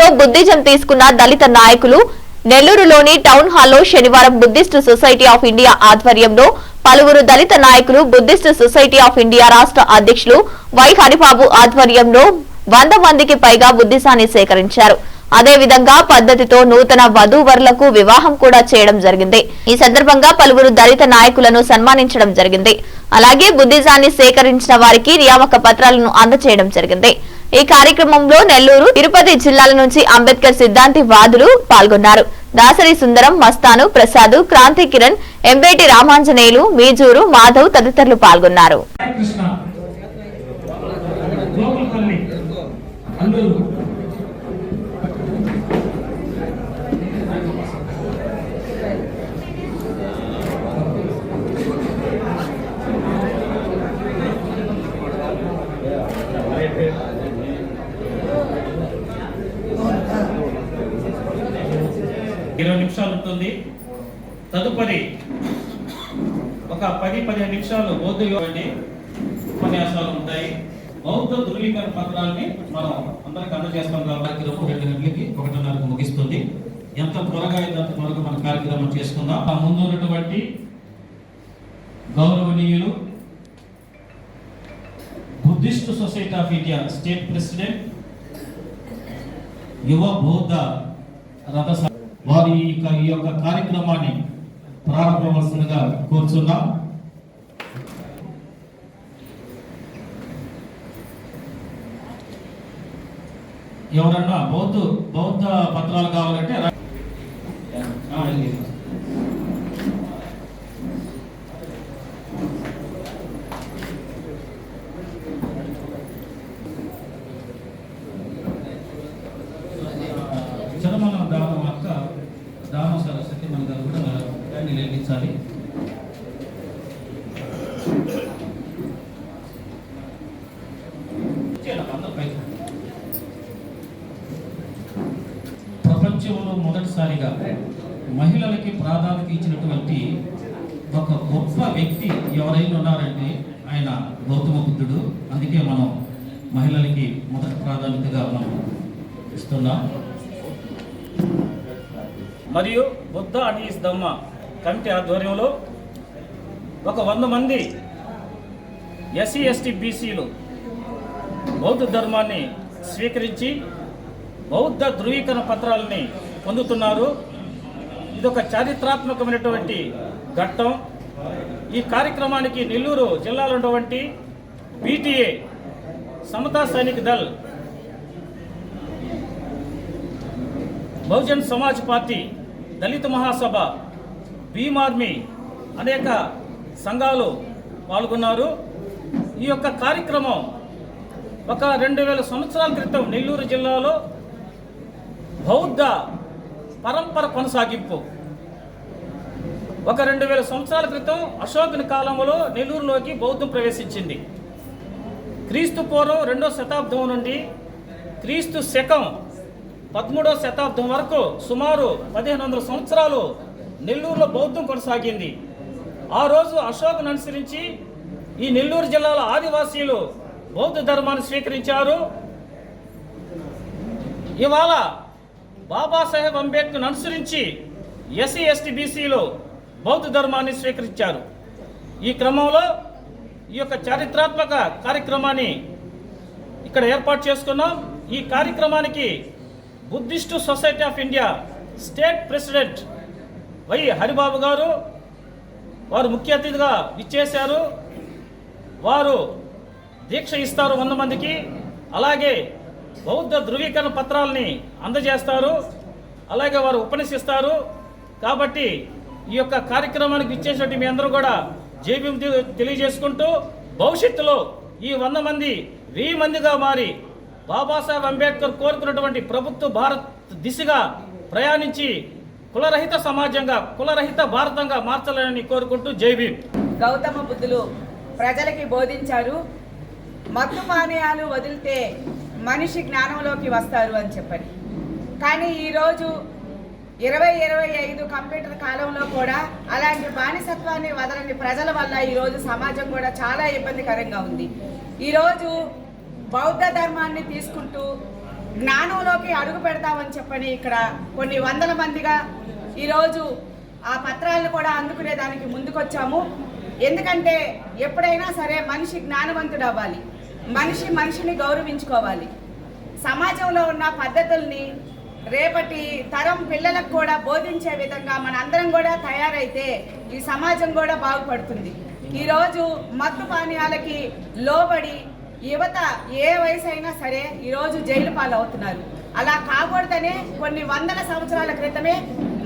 నెల్లూరులో బుద్ధిజం తీసుకున్న దళిత నాయకులు నెల్లూరులోని టౌన్ హాల్లో శనివారం బుద్ధిస్ట్ సొసైటీ ఆఫ్ ఇండియా ఆధ్వర్యంలో పలువురు దళిత నాయకులు బుద్ధిస్ట్ సొసైటీ ఆఫ్ ఇండియా రాష్ట్ర అధ్యక్షులు వై హరిబాబు ఆధ్వర్యంలో 100 మందికి పైగా బుద్ధిజాన్ని సేకరించారు. అదేవిధంగా పద్ధతితో నూతన వధూవరులకు వివాహం కూడా చేయడం జరిగింది. ఈ సందర్భంగా పలువురు దళిత నాయకులను సన్మానించడం జరిగింది. అలాగే బుద్ధిజాన్ని సేకరించిన వారికి నియామక పత్రాలను అందజేయడం జరిగింది. ఈ కార్యక్రమంలో నెల్లూరు, తిరుపతి జిల్లాల నుంచి అంబేద్కర్ సిద్ధాంతి వాదులు పాల్గొన్నారు. దాసరి సుందరం, మస్తాను, ప్రసాద్, క్రాంతి కిరణ్, ఎంబేటి రామాంజనేయులు, మీజూరు, మాధవ్ తదితరులు పాల్గొన్నారు. నిమిషాలు ఉంటుంది. తదుపరి ఒక 10-15 నిమిషాలు బౌద్ధ ఉపన్యాసాలు ఉంటాయి. బౌద్ధ ధృవీకరణ పత్రాన్ని మనం అందరికి అందజేస్తాం. కార్యక్రమం 2 గంటలకి 1:30కు ముగిస్తుంది. ఎంత త్వరగా అయితే అంత త్వరగా మన కార్యక్రమం చేసుకుందాం. ఆ ముందు ఉన్నటువంటి గౌరవనీయులు Buddhist society of India state president యువ బౌద్ధ రథ వారి ఈ యొక్క కార్యక్రమాన్ని ప్రారంభవలసిందిగా కోరుచున్నాం. ఎవరన్నా బౌద్ధ పత్రాలు కావాలంటే చరమల దామ సరస్వతి మన గారు కూడా నిలబించాలి. ప్రపంచంలో మొదటిసారిగా మహిళలకి ప్రాధాన్యత ఇచ్చినటువంటి ఒక గొప్ప వ్యక్తి ఎవరైనా ఉన్నారంటే ఆయన గౌతమ బుద్ధుడు. అందుకే మనం మహిళలకి మొదటి ప్రాధాన్యతగా మనం ఇస్తున్నాం. మరియు బుద్ధ అనీస్ దమ్మ కమిటీ ఆధ్వర్యంలో ఒక 100 మంది ఎస్సీ ఎస్టీ బీసీలు బౌద్ధ ధర్మాన్ని స్వీకరించి బౌద్ధ ధృవీకరణ పత్రాలని పొందుతున్నారు. ఇదొక చారిత్రాత్మకమైనటువంటి ఘట్టం. ఈ కార్యక్రమానికి నెల్లూరు జిల్లాలో ఉన్నటువంటి పీటీఏ, సమతా సైనిక్ దళ్, బహుజన్ సమాజ్ పార్టీ, దళిత మహాసభ, భీమ్ ఆర్మీ అనేక సంఘాలు పాల్గొన్నారు. ఈ యొక్క కార్యక్రమం ఒక 2000 సంవత్సరాల క్రితం నెల్లూరు జిల్లాలో బౌద్ధ పరంపర కొనసాగింపు. ఒక 2000 సంవత్సరాల క్రితం అశోకుని కాలంలో నెల్లూరులోకి బౌద్ధం ప్రవేశించింది. క్రీస్తు పూర్వం 2వ శతాబ్దం నుండి క్రీస్తు శకం 13వ శతాబ్దం వరకు సుమారు 1500 సంవత్సరాలు నెల్లూరులో బౌద్ధం కొనసాగింది. ఆ రోజు అశోకుని అనుసరించి ఈ నెల్లూరు జిల్లాలో ఆదివాసీలు బౌద్ధ ధర్మాన్ని స్వీకరించారు. ఇవాళ బాబాసాహెబ్ అంబేద్కర్ అనుసరించి ఎస్సీ ఎస్టీ బీసీలు బౌద్ధ ధర్మాన్ని స్వీకరించారు. ఈ క్రమంలో ఈ యొక్క చారిత్రాత్మక కార్యక్రమాన్ని ఇక్కడ ఏర్పాటు చేసుకున్నాం. ఈ కార్యక్రమానికి Buddhist society of India state president Y Haribabu గారు వారు ముఖ్య అతిథిగా ఇచ్చేశారు. వారు దీక్ష ఇస్తారు 100 మందికి. అలాగే బౌద్ధ ధృవీకరణ పత్రాలని అందజేస్తారు. అలాగే వారు ఉపన్యసిస్తారు. కాబట్టి ఈ యొక్క కార్యక్రమానికి ఇచ్చేసినట్టు మీ అందరూ కూడా జైభీం తెలియజేసుకుంటూ భవిష్యత్తులో ఈ 100 మంది 1000 మందిగా మారి బాబాసాహెబ్ అంబేద్కర్ కోరుకున్నటువంటి ప్రభుత్వ భారత్ దిశగా ప్రయాణించి కులరహిత సమాజంగా, కులరహిత భారతంగా మార్చాలని కోరుకుంటూ జై భీమ్. గౌతమ బుద్ధులు ప్రజలకి బోధించారు, మత్తు పానీయాలు వదిలితే మనిషి జ్ఞానంలోకి వస్తారు అని చెప్పని. కానీ ఈరోజు 2025 కంప్యూటర్ కాలంలో కూడా అలాంటి బానిసత్వాన్ని వదలని ప్రజల వల్ల ఈరోజు సమాజం కూడా చాలా ఇబ్బందికరంగా ఉంది. ఈరోజు బౌద్ధ ధర్మాన్ని తీసుకుంటూ జ్ఞానంలోకి అడుగు పెడతామని చెప్పని ఇక్కడ కొన్ని వందల మందిగా ఈరోజు ఆ పత్రాలను కూడా అందుకునే దానికి ముందుకొచ్చాము. ఎందుకంటే ఎప్పుడైనా సరే మనిషి జ్ఞానవంతుడు అవ్వాలి, మనిషిని గౌరవించుకోవాలి. సమాజంలో ఉన్న పద్ధతుల్ని రేపటి తరం పిల్లలకు కూడా బోధించే విధంగా మన అందరం కూడా తయారైతే ఈ సమాజం కూడా బాగుపడుతుంది. ఈరోజు మత్తు పానీయాలకి లోబడి యువత ఏ వయసు అయినా సరే ఈరోజు జైలు పాలవుతున్నారు. అలా కాకూడదనే కొన్ని వందల సంవత్సరాల క్రితమే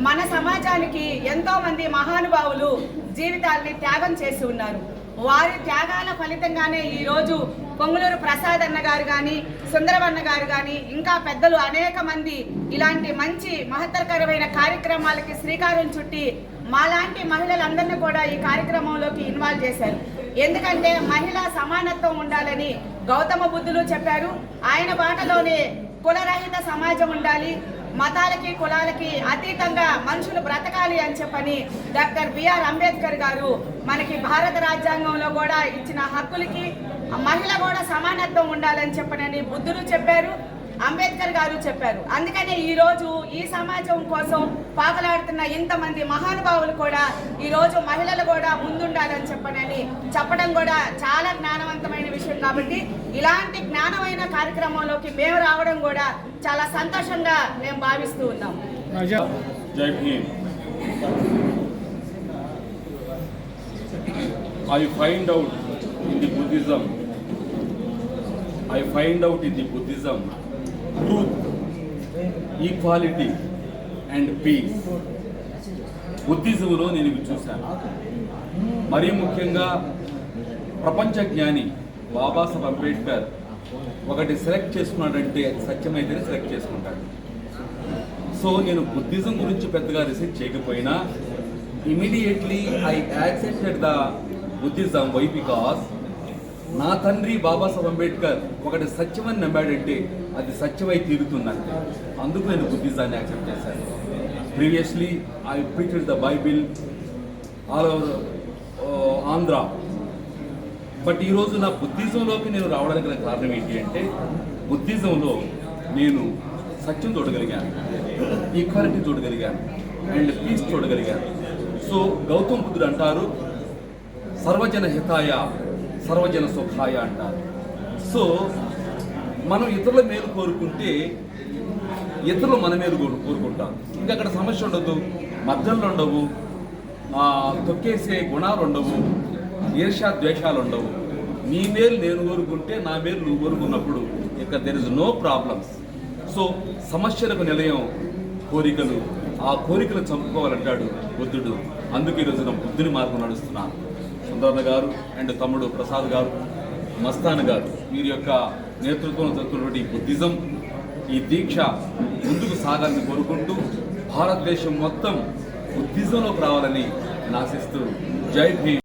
మన సమాజానికి ఎంతో మంది మహానుభావులు జీవితాల్ని త్యాగం చేసి ఉన్నారు. వారి త్యాగాల ఫలితంగానే ఈరోజు పొంగులూరు ప్రసాద్ అన్న గారు కానీ, సుందరవన్న గారు కానీ, ఇంకా పెద్దలు అనేక మంది ఇలాంటి మంచి మహత్తరకరమైన కార్యక్రమాలకి శ్రీకారం చుట్టి మాలాంటి మహిళలందరినీ కూడా ఈ కార్యక్రమంలోకి ఇన్వాల్వ్ చేశారు. ఎందుకంటే మహిళా సమానత్వం ఉండాలని గౌతమ బుద్ధులు చెప్పారు. ఆయన బాటలోనే కులరహిత సమాజం ఉండాలి, మతాలకి కులాలకి అతీతంగా మనుషులు బ్రతకాలి అని చెప్పని డాక్టర్ బిఆర్ అంబేద్కర్ గారు మనకి భారత రాజ్యాంగంలో కూడా ఇచ్చిన హక్కులకి మహిళ కూడా సమానత్వం ఉండాలని చెప్పనని బుద్ధులు చెప్పారు, అంబేద్కర్ గారు చెప్పారు. అందుకనే ఈరోజు ఈ సమాజం కోసం పాకలాడుతున్న ఇంతమంది మహానుభావులు కూడా ఈరోజు మహిళలు కూడా ముందుండాలని చెప్పడం కూడా చాలా జ్ఞానవంతమైన విషయం. కాబట్టి ఇలాంటి జ్ఞానమైన కార్యక్రమంలోకి మేము రావడం కూడా చాలా సంతోషంగా మేము భావిస్తూ ఉన్నాం. జై Bhim. I find out in the Buddhism truth, equality and peace. బుద్ధిజంలో నేను ఇవి చూశాను. మరీ ముఖ్యంగా ప్రపంచ జ్ఞాని బాబాసాహెబ్ అంబేద్కర్ ఒకటి సెలెక్ట్ చేసుకున్నాడంటే సత్యమైతేనే సెలెక్ట్ చేసుకుంటాడు. సో నేను బుద్ధిజం గురించి పెద్దగా రీసెర్చ్ చేయకపోయినా immediately I accepted the Buddhism. Why? Because నా తండ్రి బాబాసాహెబ్ అంబేద్కర్ ఒకటి సత్యమని నమ్మాడంటే అది సత్యమై తీరుతుందంటే అందుకు నేను బుద్ధిజాన్ని యాక్సెప్ట్ చేశాను. Previously I preached the Bible all over Andhra. But ఈరోజు నా బుద్ధిజంలోకి నేను రావడానికి గల కారణం ఏంటి అంటే బుద్ధిజంలో నేను సత్యం చూడగలిగాను, ఈక్వాలిటీ చూడగలిగాను అండ్ పీస్ చూడగలిగాను. సో గౌతమ్ బుద్ధుడు అంటారు సర్వజన హితాయ సర్వజన సుఖాయ అంటారు. సో మనం ఇతరుల మేలు కోరుకుంటే ఇతరులు మన మేలు కోరుకుంటాం. ఇంకా అక్కడ సమస్య ఉండదు, మద్దళ్ళు ఉండవు, తొక్కేసే గుణాలు ఉండవు, ఈర్ష్యా ద్వేషాలు ఉండవు. నీ మేలు నేను కోరుకుంటే నా మేలు నువ్వు కోరుకున్నప్పుడు ఇక్కడ there is no problems. So సమస్యలకు నిలయం కోరికలు, ఆ కోరికలు చంపుకోవాలంటాడు బుద్ధుడు. అందుకే ఈరోజు నా బుద్ధుని మార్గం నడుస్తున్నాను. సుందరన్న గారు అండ్ తమ్ముడు ప్రసాద్ గారు, మస్తాన్ గారు, వీరి యొక్క నేతృత్వంలో జరుగుతున్నటువంటి ఈ బుద్ధిజం, ఈ దీక్ష ముందుకు సాగాలని కోరుకుంటూ భారతదేశం మొత్తం బుద్ధిజంలోకి రావాలని ఆశిస్తూ జై భీమ్.